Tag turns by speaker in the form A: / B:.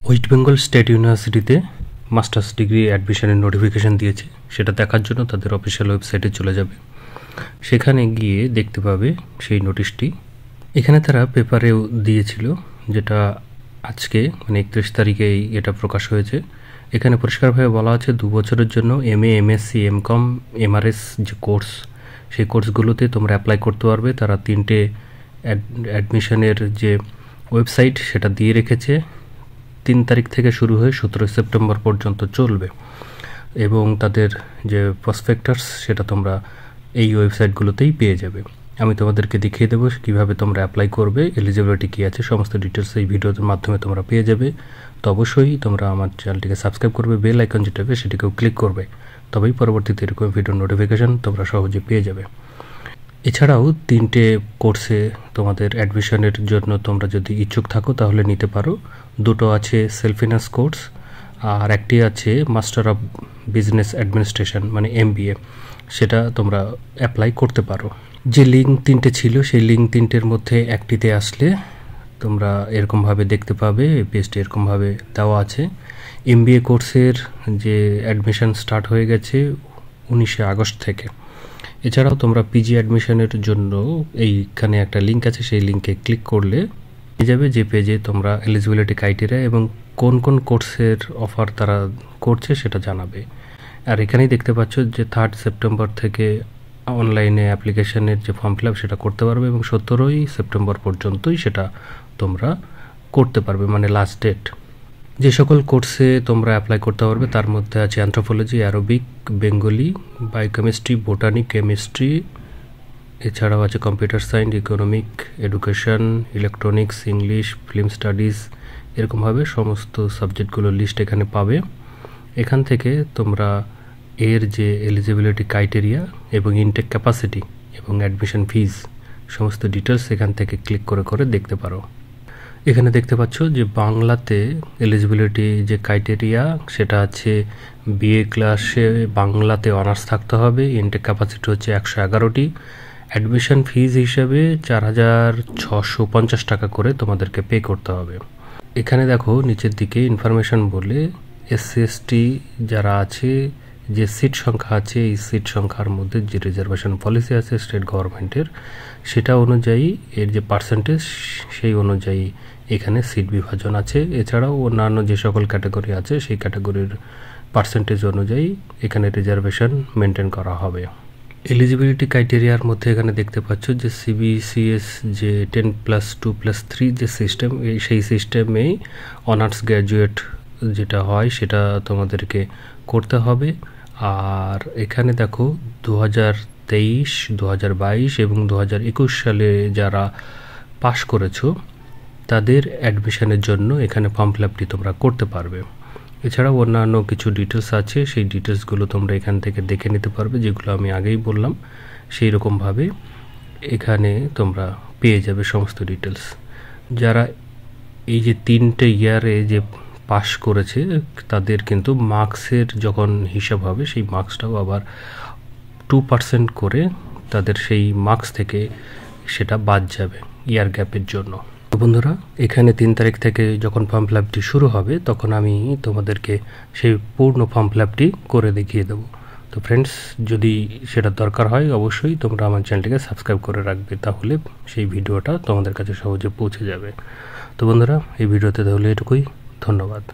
A: West Bengal state ইউনিভার্সিটিতে masters degree অ্যাডমিশনের notification দিয়েছে। সেটা দেখার জন্য তাদের অফিসিয়াল ওয়েবসাইটে চলে যাবে, সেখানে গিয়ে দেখতে পাবে সেই নোটিশটি। এখানে তারা পেপারেও দিয়েছিল, যেটা আজকে মানে 31 তারিখেই এটা প্রকাশ হয়েছে। এখানে পরিষ্কারভাবে বলা আছে 2 বছরের জন্য MA, MSc, MCom, MRS যে কোর্স, সেই কোর্সগুলোতে তোমরা অ্যাপ্লাই করতে পারবে। তারা 3টে অ্যাডমিশনের যে ওয়েবসাইট সেটা দিয়ে রেখেছে। 3 তারিখ থেকে শুরু হয়ে 17 সেপ্টেম্বর পর্যন্ত চলবে, এবং তাদের যে প্রসপেক্টাস সেটা তোমরা এই ওয়েবসাইটগুলোতেই পেয়ে যাবে। আমি তোমাদেরকে দেখিয়ে দেবো কীভাবে তোমরা অ্যাপ্লাই করবে, এলিজিবিলিটি কী আছে, সমস্ত ডিটেলস এই ভিডিওর মাধ্যমে তোমরা পেয়ে যাবে। তো অবশ্যই তোমরা আমার চ্যানেলটিকে সাবস্ক্রাইব করবে, বেল আইকন যেটা হবে সেটিকেও ক্লিক করবে, তবেই পরবর্তীতে এরকম ভিডিওর নোটিফিকেশান তোমরা সহজে পেয়ে যাবে। এছাড়াও 3টে কোর্সে তোমাদের অ্যাডমিশনের জন্য তোমরা যদি ইচ্ছুক থাকো তাহলে নিতে পারো। 2টো আছে সেলফ ফিন্যান্স কোর্স, আর একটি আছে মাস্টার অফ বিজনেস অ্যাডমিনিস্ট্রেশন মানে MBA, সেটা তোমরা অ্যাপ্লাই করতে পারো। যে লিঙ্ক 3টে ছিল সেই লিঙ্ক 3টের মধ্যে একটিতে আসলে তোমরা এরকমভাবে দেখতে পাবে, পেজটি এরকমভাবে দেওয়া আছে। MBA কোর্সের যে অ্যাডমিশন স্টার্ট হয়ে গেছে 19শে আগস্ট থেকে। এছাড়াও তোমরা PG অ্যাডমিশনের জন্য এইখানে একটা লিঙ্ক আছে, সেই লিঙ্কে ক্লিক করলে পেয়ে যাবে যে পেজে তোমরা এলিজিবিলিটি ক্রাইটেরিয়া এবং কোন কোন কোর্সের অফার তারা করছে সেটা জানাবে। আর এখানেই দেখতে পাচ্ছ যে 3 সেপ্টেম্বর থেকে অনলাইনে অ্যাপ্লিকেশনের যে ফর্ম ফিল আপ সেটা করতে পারবে, এবং 17ই সেপ্টেম্বর পর্যন্তই সেটা তোমরা করতে পারবে, মানে লাস্ট ডেট। যে সকল কোর্সে তোমরা অ্যাপ্লাই করতে পারবে তার মধ্যে আছে anthropology, aerobic, Bengali, biochemistry, botany, chemistry. এছাড়াও আছে computer science, economic, education, electronics, English, film studies, এরকমভাবে সমস্ত সাবজেক্টগুলোর লিস্ট এখানে পাবে। এখান থেকে তোমরা এর যে এলিজিবিলিটি ক্রাইটেরিয়া এবং ইনটেক ক্যাপাসিটি এবং অ্যাডমিশন ফিজ সমস্ত ডিটেলস এখান থেকে ক্লিক করে করে দেখতে পারো। এখানে দেখতে পাচ্ছ যে বাংলাতে এলিজিবিলিটি যে ক্রাইটেরিয়া সেটা আছে BA ক্লাসে বাংলাতে অনার্স থাকতে হবে। ইনটেক ক্যাপাসিটি হচ্ছে 111টি। অ্যাডমিশন ফিজ হিসেবে 4,650 টাকা করে তোমাদেরকে পে করতে হবে। এখানে দেখো নিচের দিকে ইনফরমেশন বলে SC ST যারা আছে, যে সিট সংখ্যা আছে, এই সিট সংখ্যার মধ্যে যে রিজার্ভেশন পলিসি আছে স্টেট গভর্নমেন্টের, সেটা অনুযায়ী এর যে পার্সেন্টেজ সেই অনুযায়ী এখানে সিট বিভাজন আছে। এছাড়াও অন্যান্য যে সকল ক্যাটাগরি আছে সেই ক্যাটাগরির পার্সেন্টেজ অনুযায়ী এখানে রিজার্ভেশন মেনটেন করা হবে। এলিজিবিলিটি ক্রাইটেরিয়ার মধ্যে এখানে দেখতে পাচ্ছ যে CBCS যে 10+2+3 যে সিস্টেম, সেই সিস্টেমেই অনার্স গ্র্যাজুয়েট যেটা হয় সেটা তোমাদেরকে করতে হবে। আর এখানে দেখো 2023, 2022 এবং 2021 সালে যারা পাশ করেছো তাদের অ্যাডমিশনের জন্য এখানে ফর্ম ফিল আপটি তোমরা করতে পারবে। এছাড়াও অন্যান্য কিছু ডিটেলস আছে, সেই ডিটেলসগুলো তোমরা এখান থেকে দেখে নিতে পারবে, যেগুলো আমি আগেই বললাম। সেই রকমভাবে এখানে তোমরা পেয়ে যাবে সমস্ত ডিটেলস। যারা এই যে 3টে ইয়ারে যে পাশ করেছে তাদের কিন্তু মার্কসের যখন হিসাব হবে সেই মার্কসটাও আবার 2% করে তাদের সেই মার্কস থেকে সেটা বাদ যাবে ইয়ার গ্যাপের জন্য। বন্ধুরা, এখানে 3 তারিখ থেকে যখন ফর্ম ফিল আপটি শুরু হবে তখন আমি তোমাদেরকে সেই পূর্ণ ফর্ম ফিল আপটি করে দেখিয়ে দেবো। তো ফ্রেন্ডস, যদি সেটা দরকার হয় অবশ্যই তোমরা আমার চ্যানেলটিকে সাবস্ক্রাইব করে রাখবে, তাহলে সেই ভিডিওটা তোমাদের কাছে সহজে পৌঁছে যাবে। তো বন্ধুরা, এই ভিডিওতে তাহলে এটুকুই। ধন্যবাদ।